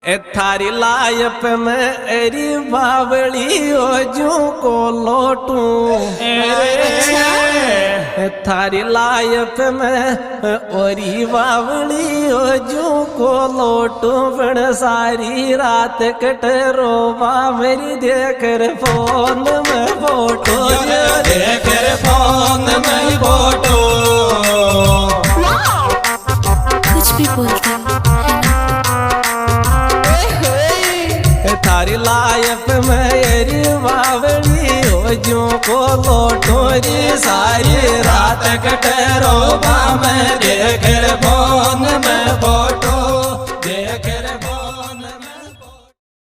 थारी लाइफ में एरी बावली हो जू को लोटू थारी लाइफ में ओरी बावली हो जू को लोटू बण सारी रात कट रोबा मेरी देख रे फोन में फोटो देख रे फोन में फोटो कुछ भी बोलते थारी लाइफ में एरी बावली हो जू को लोटोरी सारी रात कटे रोबा में देख रे फोन में फोटो देख